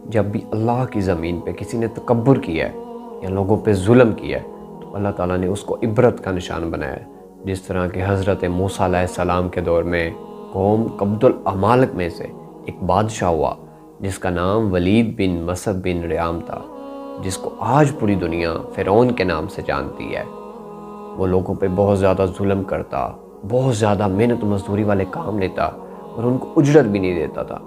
جب بھی اللہ کی زمین پہ کسی نے تکبر کیا ہے یا لوگوں پہ ظلم کیا ہے تو اللہ تعالیٰ نے اس کو عبرت کا نشان بنایا ہے۔ جس طرح کہ حضرت موسیٰ علیہ السلام کے دور میں قوم کبد الامالک میں سے ایک بادشاہ ہوا جس کا نام ولید بن مسعب بن ریام تھا، جس کو آج پوری دنیا فرعون کے نام سے جانتی ہے۔ وہ لوگوں پہ بہت زیادہ ظلم کرتا، بہت زیادہ محنت مزدوری والے کام لیتا اور ان کو اجرت بھی نہیں دیتا تھا،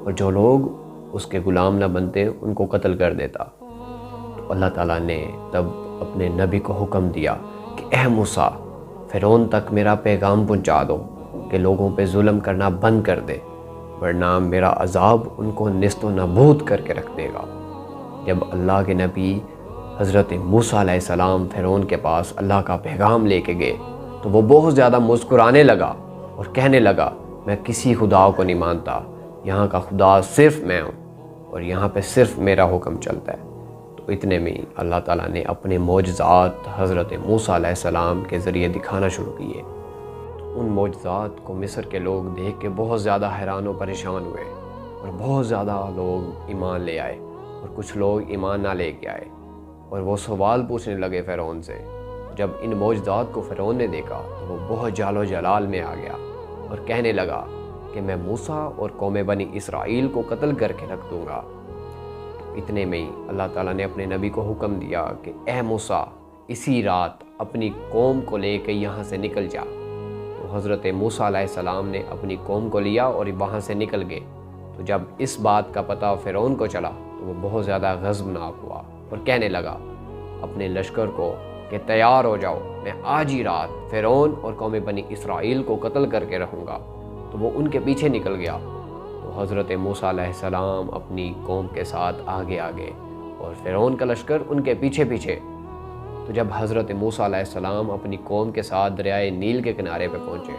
اور جو لوگ اس کے غلام نہ بنتے ان کو قتل کر دیتا۔ تو اللہ تعالیٰ نے تب اپنے نبی کو حکم دیا کہ اے موسیٰ، فرعون تک میرا پیغام پہنچا دو کہ لوگوں پہ ظلم کرنا بند کر دے، ورنہ میرا عذاب ان کو نیست و نابود کر کے رکھ دے گا۔ جب اللہ کے نبی حضرت موسیٰ علیہ السلام فرعون کے پاس اللہ کا پیغام لے کے گئے تو وہ بہت زیادہ مسکرانے لگا اور کہنے لگا، میں کسی خدا کو نہیں مانتا، یہاں کا خدا صرف میں ہوں اور یہاں پہ صرف میرا حکم چلتا ہے۔ تو اتنے میں اللہ تعالیٰ نے اپنے معجزات حضرت موسیٰ علیہ السلام کے ذریعے دکھانا شروع کیے۔ ان معجزات کو مصر کے لوگ دیکھ کے بہت زیادہ حیران و پریشان ہوئے، اور بہت زیادہ لوگ ایمان لے آئے اور کچھ لوگ ایمان نہ لے کے آئے، اور وہ سوال پوچھنے لگے فرعون سے۔ جب ان معجزات کو فرعون نے دیکھا تو وہ بہت جال و جلال میں آ گیا اور کہنے لگا کہ میں موسیٰ اور قوم بنی اسرائیل کو قتل کر کے رکھ دوں گا۔ اتنے میں ہی اللہ تعالیٰ نے اپنے نبی کو حکم دیا کہ اے موسیٰ، اسی رات اپنی قوم کو لے کے یہاں سے نکل جا۔ تو حضرت موسیٰ علیہ السلام نے اپنی قوم کو لیا اور وہاں سے نکل گئے۔ تو جب اس بات کا پتہ فرعون کو چلا تو وہ بہت زیادہ غضبناک ہوا اور کہنے لگا اپنے لشکر کو کہ تیار ہو جاؤ، میں آج ہی رات فرعون اور قوم بنی اسرائیل کو قتل کر کے رہوں گا۔ تو وہ ان کے پیچھے نکل گیا۔ تو حضرت موسیٰ علیہ السلام اپنی قوم کے ساتھ آگے آگے اور فرعون کا لشکر ان کے پیچھے پیچھے۔ تو جب حضرت موسیٰ علیہ السلام اپنی قوم کے ساتھ دریائے نیل کے کنارے پہ پہنچے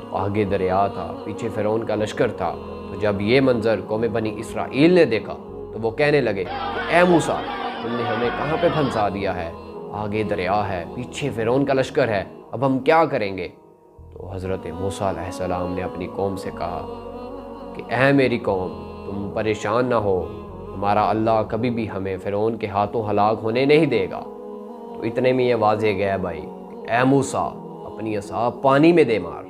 تو آگے دریا تھا، پیچھے فرعون کا لشکر تھا۔ تو جب یہ منظر قوم بنی اسرائیل نے دیکھا تو وہ کہنے لگے کہ اے موسیٰ، تم نے ہمیں کہاں پہ پھنسا دیا ہے؟ آگے دریا ہے، پیچھے فرعون کا لشکر ہے، اب ہم کیا کریں گے؟ تو حضرت موسیٰ علیہ السلام نے اپنی قوم سے کہا کہ اے میری قوم، تم پریشان نہ ہو، ہمارا اللہ کبھی بھی ہمیں فرعون کے ہاتھوں ہلاک ہونے نہیں دے گا۔ تو اتنے میں یہ واضح گیا بھائی کہ اے موسیٰ، اپنی عصا پانی میں دے مار۔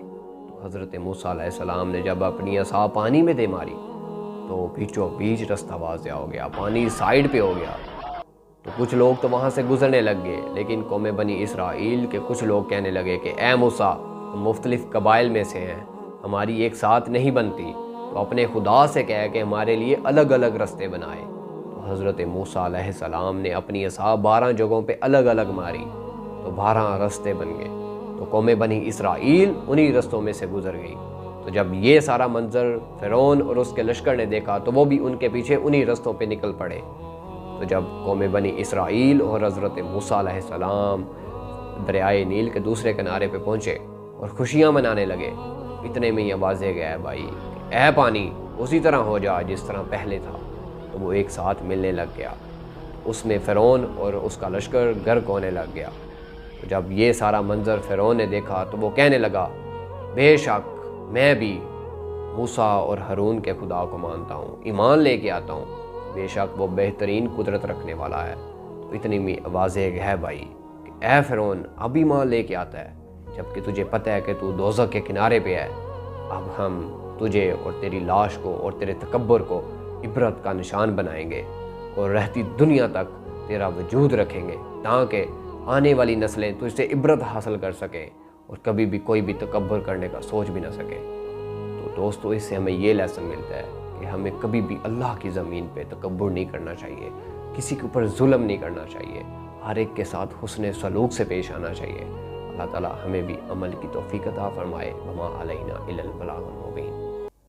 تو حضرت موسیٰ علیہ السلام نے جب اپنی عصا پانی میں دے ماری تو بیچوں بیچ رستہ واضح ہو گیا، پانی سائیڈ پہ ہو گیا۔ تو کچھ لوگ تو وہاں سے گزرنے لگ گئے، لیکن قوم بنی اسرائیل کے کچھ لوگ کہنے لگے کہ اے موسیٰ، ہم مختلف قبائل میں سے ہیں، ہماری ایک ساتھ نہیں بنتی، تو اپنے خدا سے کہہ کہ ہمارے لیے الگ الگ رستے بنائے۔ تو حضرت موسیٰ علیہ السلام نے اپنی عصا 12 جگہوں پہ الگ الگ ماری تو 12 رستے بن گئے۔ تو قوم بنی اسرائیل انہی رستوں میں سے گزر گئی۔ تو جب یہ سارا منظر فرعون اور اس کے لشکر نے دیکھا تو وہ بھی ان کے پیچھے انہی رستوں پہ نکل پڑے۔ تو جب قوم بنی اسرائیل اور حضرت موسیٰ علیہ السلام دریائے نیل کے دوسرے کنارے پہ پہنچے اور خوشیاں منانے لگے، اتنے میں یہ واضح گیا ہے بھائی کہ اے پانی، اسی طرح ہو جا جس طرح پہلے تھا۔ تو وہ ایک ساتھ ملنے لگ گیا، اس میں فرعون اور اس کا لشکر غرق ہونے لگ گیا۔ تو جب یہ سارا منظر فرعون نے دیکھا تو وہ کہنے لگا بے شک میں بھی موسیٰ اور ہارون کے خدا کو مانتا ہوں، ایمان لے کے آتا ہوں، بے شک وہ بہترین قدرت رکھنے والا ہے۔ تو اتنی میں واضح ہے بھائی کہ اے فرعون، اب ایمان لے کے آتا ہے جبکہ تجھے پتہ ہے کہ تو دوزخ کے کنارے پہ ہے۔ اب ہم تجھے اور تیری لاش کو اور تیرے تکبر کو عبرت کا نشان بنائیں گے اور رہتی دنیا تک تیرا وجود رکھیں گے تاکہ آنے والی نسلیں تجھ سے عبرت حاصل کر سکیں اور کبھی بھی کوئی بھی تکبر کرنے کا سوچ بھی نہ سکے۔ تو دوستو، اس سے ہمیں یہ لیسن ملتا ہے کہ ہمیں کبھی بھی اللہ کی زمین پہ تکبر نہیں کرنا چاہیے، کسی کے اوپر ظلم نہیں کرنا چاہیے، ہر ایک کے ساتھ حسن سلوک سے پیش آنا چاہیے۔ اللہ تعالیٰ ہمیں بھی عمل کی توفیق عطا فرمائے۔ وما علینا الا البلاغ المبین۔